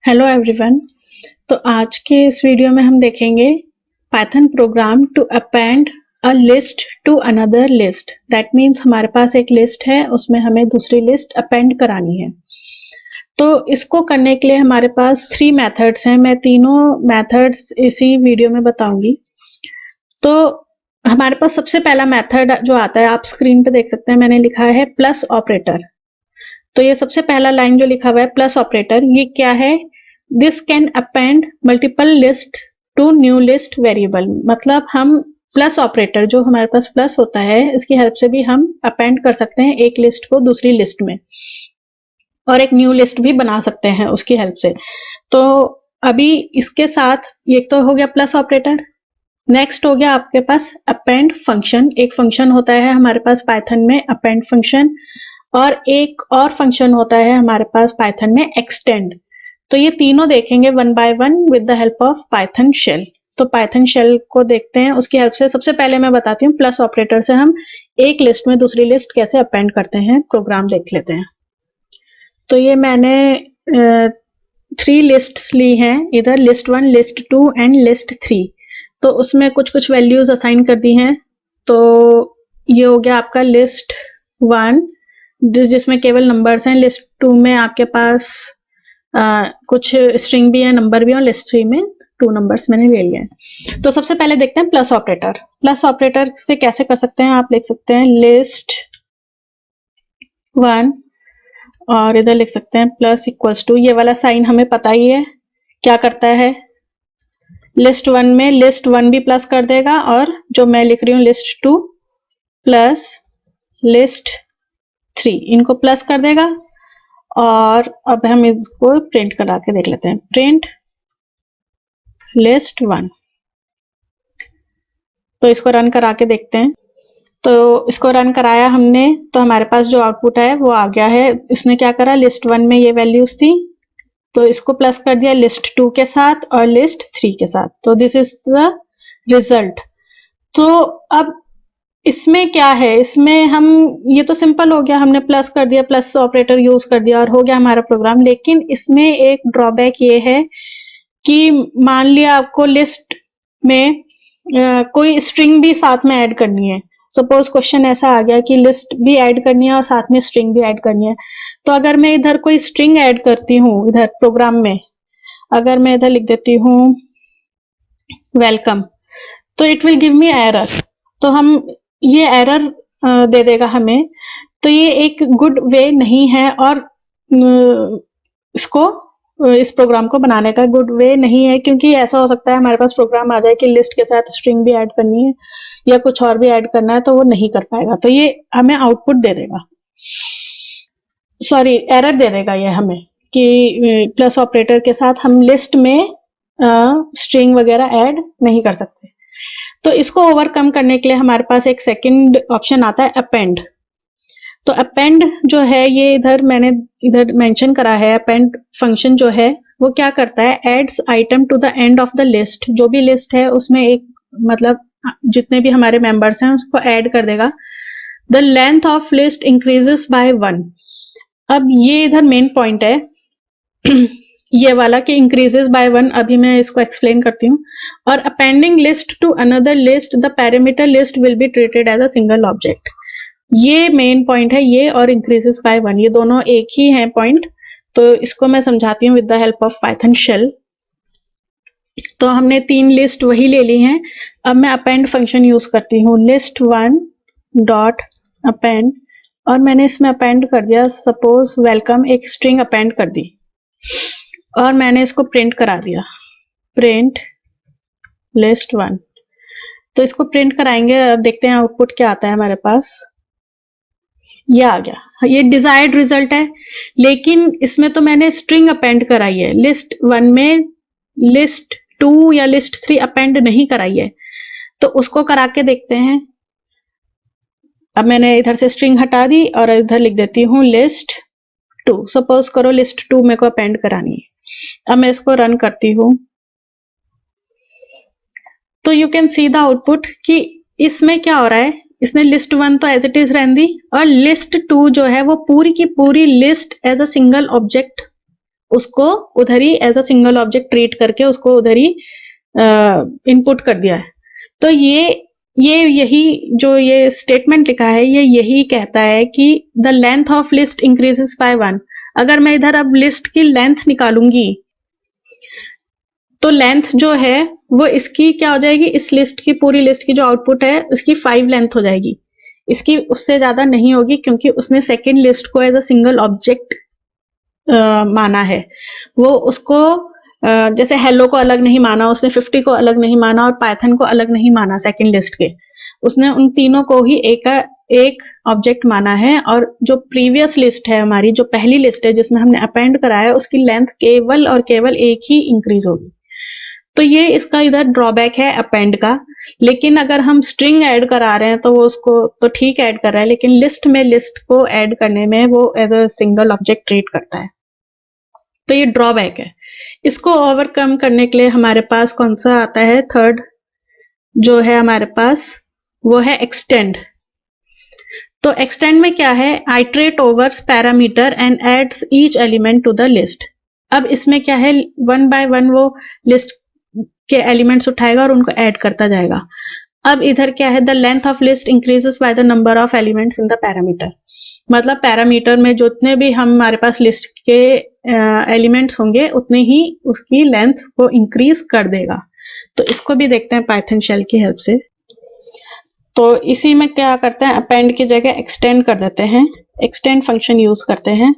Hello everyone. तो आज के इस वीडियो में हम देखेंगे Python program to append a list to another list. That means हमारे पास एक लिस्ट है, उसमें हमें दूसरी लिस्ट अपेंड करानी है। तो इसको करने के लिए हमारे पास 3 मेथड्स हैं। मैं तीनों मेथड्स इसी वीडियो में बताऊंगी। तो हमारे पास सबसे पहला मेथड जो आता है, आप स्क्रीन पे देख सकते हैं, मैंने लिखा है प्लस ऑपरेटर। तो ये सबसे पहला लाइन जो लिखा हुआ है प्लस ऑपरेटर, ये क्या है? This can append multiple list to new list variable. मतलब हम प्लस ऑपरेटर, जो हमारे पास प्लस होता है, इसकी हेल्प से भी हम अपेंड कर सकते हैं एक लिस्ट को दूसरी लिस्ट में, और एक न्यू लिस्ट भी बना सकते हैं उसकी हेल्प से। तो अभी इसके साथ ये तो हो गया प्लस ऑपरेटर। नेक्स्ट हो गया आपके पास अपेंड फंक्शन। एक फंक्शन होता है हमारे पास पाइथन में अपेंड फंक्शन, और एक और फंक्शन होता है हमारे पास पाइथन में एक्सटेंड। तो ये तीनों देखेंगे one by one with the help of Python shell. तो पाइथन शेल को देखते हैं, उसकी हेल्प से सबसे पहले मैं बताती हूँ प्लस ऑपरेटर से हम एक लिस्ट में दूसरी लिस्ट कैसे अपेंड करते हैं। प्रोग्राम देख लेते हैं। तो ये मैंने 3 लिस्ट्स ली हैं, इधर लिस्ट 1, लिस्ट 2 एंड लिस्ट 3। तो उसमें कुछ कुछ वैल्यूज असाइन कर दी हैं। तो ये हो गया आपका लिस्ट 1 जिसमें केवल नंबर्स हैं। लिस्ट 2 में आपके पास कुछ स्ट्रिंग भी है, नंबर भी है, और लिस्ट 3 में 2 नंबर्स मैंने ले लिए हैं। तो सबसे पहले देखते हैं प्लस ऑपरेटर। प्लस ऑपरेटर से कैसे कर सकते हैं, आप लिख सकते हैं लिस्ट 1 और इधर लिख सकते हैं प्लस इक्वल्स टू। ये वाला साइन हमें पता ही है क्या करता है। लिस्ट 1 में लिस्ट 1 भी प्लस कर देगा, और जो मैं लिख रही हूँ लिस्ट 2 प्लस लिस्ट 3, इनको प्लस कर देगा। और अब हम इसको प्रिंट करा के देख लेते हैं। Print list 1। तो इसको रन करा के देखते हैं। तो इसको रन कराया हमने, तो हमारे पास जो आउटपुट है वो आ गया है। इसने क्या करा, लिस्ट 1 में ये वैल्यूज थी, तो इसको प्लस कर दिया लिस्ट 2 के साथ और लिस्ट 3 के साथ। तो दिस इज द रिजल्ट। तो अब इसमें क्या है, इसमें हम, ये तो सिंपल हो गया, हमने प्लस कर दिया, प्लस ऑपरेटर यूज कर दिया और हो गया हमारा प्रोग्राम। लेकिन इसमें एक ड्रॉबैक ये है कि मान लिया आपको लिस्ट में कोई स्ट्रिंग भी साथ में ऐड करनी है। सपोज क्वेश्चन ऐसा आ गया कि लिस्ट भी ऐड करनी है और साथ में स्ट्रिंग भी ऐड करनी है। तो अगर मैं इधर कोई स्ट्रिंग ऐड करती हूँ, इधर प्रोग्राम में अगर मैं इधर लिख देती हूँ वेलकम, तो it will give me error. तो हम ये एरर दे देगा हमें। तो ये एक गुड वे नहीं है, और इस प्रोग्राम को बनाने का गुड वे नहीं है, क्योंकि ऐसा हो सकता है हमारे पास प्रोग्राम आ जाए कि लिस्ट के साथ स्ट्रिंग भी ऐड करनी है या कुछ और भी ऐड करना है, तो वो नहीं कर पाएगा। तो ये हमें आउटपुट दे देगा, सॉरी एरर दे देगा ये हमें कि प्लस ऑपरेटर के साथ हम लिस्ट में स्ट्रिंग वगैरह ऐड नहीं कर सकते। तो इसको ओवरकम करने के लिए हमारे पास एक सेकंड ऑप्शन आता है अपेंड। तो अपेंड जो है ये इधर मैंने इधर मेंशन करा है। अपेंड फंक्शन जो है वो क्या करता है, adds item to the end of the list. जो भी लिस्ट है उसमें एक, मतलब जितने भी हमारे मेंबर्स हैं उसको ऐड कर देगा। The length of list increases by 1। अब ये इधर मेन पॉइंट है ये वाला कि इंक्रीजेस बाय 1। अभी मैं इसको एक्सप्लेन करती हूँ। और appending list to another list, the parameter list will be treated as a single object. ये मेन पॉइंट है, ये और इंक्रीजेस बाय 1, ये दोनों एक ही है पॉइंट। तो इसको मैं समझाती हूँ with the help of Python shell. तो हमने 3 लिस्ट वही ले ली हैं। अब मैं अपेंड फंक्शन यूज करती हूँ, लिस्ट 1 डॉट अपेंड, और मैंने इसमें अपेंड कर दिया सपोज वेलकम, एक स्ट्रिंग अपेंड कर दी, और मैंने इसको प्रिंट करा दिया, प्रिंट लिस्ट 1। तो इसको प्रिंट कराएंगे, अब देखते हैं आउटपुट क्या आता है हमारे पास। ये आ गया, ये डिजायर्ड रिजल्ट है। लेकिन इसमें तो मैंने स्ट्रिंग अपेंड कराई है, लिस्ट 1 में लिस्ट 2 या लिस्ट 3 अपेंड नहीं कराई है। तो उसको करा के देखते हैं। अब मैंने इधर से स्ट्रिंग हटा दी और इधर लिख देती हूँ लिस्ट 2। सपोज करो लिस्ट 2 मेरे को अपेंड करानी है। अब मैं इसको रन करती हूँ, तो you can see the output कि इसमें क्या हो रहा है। इसने लिस्ट 1 तो एज इट इज रहने दी, और लिस्ट 2 जो है वो पूरी की पूरी list as a single object उसको उधर ही as a single object treat करके उसको उधर ही इनपुट कर दिया है। तो यही जो ये स्टेटमेंट लिखा है ये यही कहता है कि the length of list increases by 1। अगर मैं इधर अब लिस्ट की लेंथ निकालूंगी तो लेंथ जो है वो इसकी क्या हो जाएगी, इस लिस्ट की पूरी लिस्ट की जो आउटपुट है उसकी 5 लेंथ हो जाएगी, इसकी उससे ज्यादा नहीं होगी, क्योंकि उसने सेकेंड लिस्ट को एज अ सिंगल ऑब्जेक्ट माना है। वो उसको जैसे हेलो को अलग नहीं माना, उसने 50 को अलग नहीं माना और पाइथन को अलग नहीं माना सेकेंड लिस्ट के, उसने उन तीनों को ही एक ऑब्जेक्ट माना है। और जो प्रीवियस लिस्ट है हमारी, जो पहली लिस्ट है जिसमें हमने अपेंड कराया है, उसकी लेंथ केवल और केवल एक ही इंक्रीज होगी। तो ये इसका इधर ड्रॉबैक है अपेंड का। लेकिन अगर हम स्ट्रिंग ऐड करा रहे हैं तो वो उसको तो ठीक ऐड कर रहा है, लेकिन लिस्ट में लिस्ट को ऐड करने में वो as a single object treat करता है। तो ये ड्रॉबैक है। इसको ओवरकम करने के लिए हमारे पास कौन सा आता है, थर्ड जो है हमारे पास वो है एक्सटेंड। तो एक्सटेंड में क्या है, iterate over parameter and adds each element to the list. अब इसमें क्या है, 1 बाय 1 वो लिस्ट के एलिमेंट्स उठाएगा और उनको ऐड करता जाएगा। अब इधर क्या है, the length of list increases by the number of elements in the parameter. मतलब पैरामीटर में जितने भी हमारे पास लिस्ट के एलिमेंट्स होंगे उतने ही उसकी लेंथ को इंक्रीज कर देगा। तो इसको भी देखते हैं पाइथन शेल की हेल्प से। तो इसी में क्या करते हैं, अपेंड की जगह एक्सटेंड कर देते हैं, एक्सटेंड फंक्शन यूज करते हैं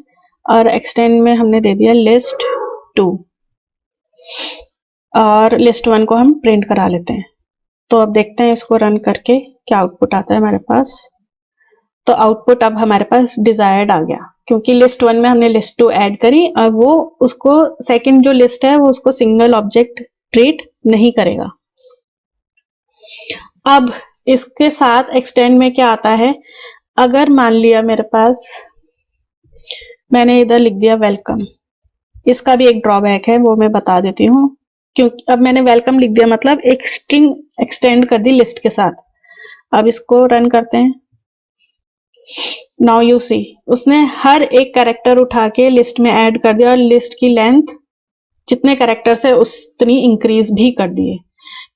और एक्सटेंड में हमने दे दिया लिस्ट 2 और लिस्ट 1 को हम प्रिंट करा लेते हैं। तो अब देखते हैं इसको रन करके क्या आउटपुट आता है हमारे पास। तो आउटपुट अब हमारे पास डिजायर्ड आ गया, क्योंकि लिस्ट 1 में हमने लिस्ट 2 ऐड करी और वो उसको सेकंड जो लिस्ट है वो उसको सिंगल ऑब्जेक्ट ट्रीट नहीं करेगा। अब इसके साथ एक्सटेंड में क्या आता है, अगर मान लिया मेरे पास मैंने इधर लिख दिया वेलकम, इसका भी एक ड्रॉबैक है वो मैं बता देती हूँ। क्योंकि अब मैंने वेलकम लिख दिया मतलब एक स्ट्रिंग एक्सटेंड कर दी लिस्ट के साथ। अब इसको रन करते हैं। नाउ यू सी, उसने हर एक कैरेक्टर उठा के लिस्ट में ऐड कर दिया और लिस्ट की लेंथ जितने कैरेक्टर्स है उतनी इंक्रीज भी कर दिए।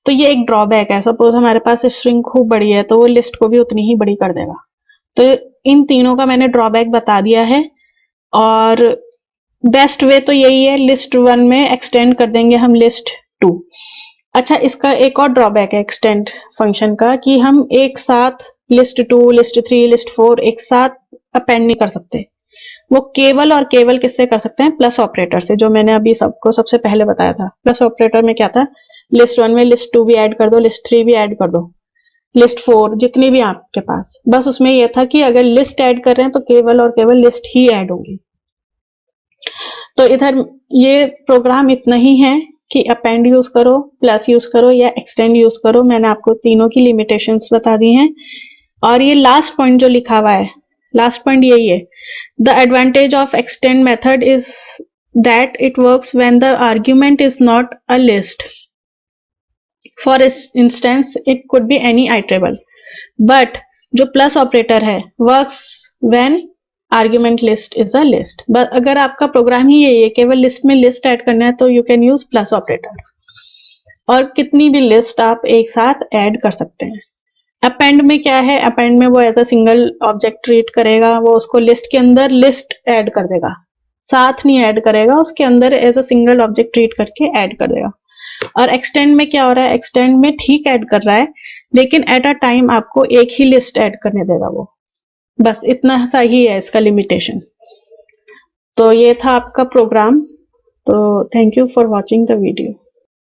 तो ये एक ड्रॉबैक है। सपोज हमारे पास स्ट्रिंग खूब बड़ी है तो वो लिस्ट को भी उतनी ही बड़ी कर देगा। तो इन तीनों का मैंने ड्रॉबैक बता दिया है और बेस्ट वे तो यही है, लिस्ट 1 में एक्सटेंड कर देंगे हम लिस्ट 2। अच्छा, इसका एक और ड्रॉबैक है एक्सटेंड फंक्शन का कि हम एक साथ लिस्ट 2, लिस्ट 3, लिस्ट 4 एक साथ अपेंड नहीं कर सकते। वो केवल और केवल किससे कर सकते हैं, प्लस ऑपरेटर से, जो मैंने अभी सबको सबसे पहले बताया था। प्लस ऑपरेटर में क्या था, लिस्ट 1 में लिस्ट 2 भी ऐड कर दो, लिस्ट 3 भी ऐड कर दो, लिस्ट 4 जितनी भी आपके पास, बस उसमें यह था कि अगर लिस्ट ऐड कर रहे हैं तो केवल और केवल लिस्ट ही ऐड होगी। तो इधर ये प्रोग्राम इतना ही है कि अपेंड यूज करो, प्लस यूज करो या एक्सटेंड यूज करो। मैंने आपको तीनों की लिमिटेशंस बता दी हैं। और ये लास्ट पॉइंट जो लिखा हुआ है, लास्ट पॉइंट यही है, the advantage of extend method is that it works when the argument is not a list. For instance it could be any iterable, but जो प्लस ऑपरेटर है works when argument list is a list. बस अगर आपका programme ही यही है, केवल list में list add करना है, तो you can use plus operator और कितनी भी लिस्ट आप एक साथ ऐड कर सकते हैं। अपेंड में क्या है, अपेंड में वो as a single object treat करेगा, वो उसको लिस्ट के अंदर लिस्ट ऐड कर देगा, साथ नहीं ऐड करेगा, उसके अंदर as a single object treat करके ऐड कर देगा। और एक्सटेंड में क्या हो रहा है, एक्सटेंड में ठीक ऐड कर रहा है लेकिन एट अ टाइम आपको एक ही लिस्ट ऐड करने देगा वो, बस इतना सा ही है इसका लिमिटेशन। तो ये था आपका प्रोग्राम। तो thank you for watching the video.